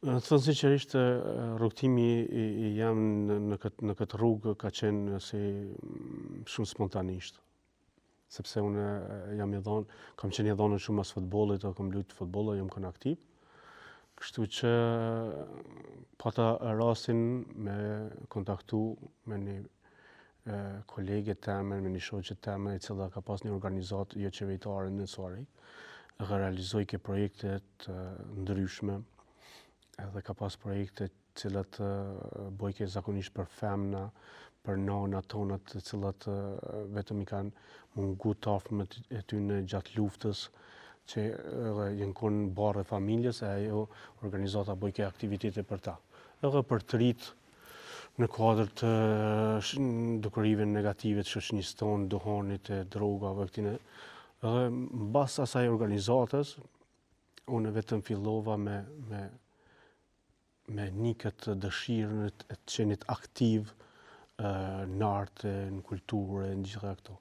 Të thënë sinqerisht, rrugtimi i jam në këtë rrugë ka qenë shumë spontanisht. Sepse unë kam qenë i dhonën shumë as futbollit, kam luajtur futboll, jam kënë aktiv. Kështu që pata rastin me kontaktu me një kolege teme, me një shoqe teme, e cila ka pas një organizatë jo qeveritare në Sari, dhe realizoi ke projektet ndryshme, edhe ka pas projekte cilat bojke zakonisht për femna, për nana tonat të cilat vetëm i kanë mungu të afërmit e tyre gjatë luftës, që janë konë barë e familjes, e ajo organizata bojke aktivitete për ta. Edhe për të rritë në kuadrë të dukurive negative të shoqënisë tonë, duhanit e drogave këtine. Edhe mbas asaj organizatës, unë vetëm fillova me një këtë dëshirën e të qenit aktiv në arte, në kulturë, në gjitha këto.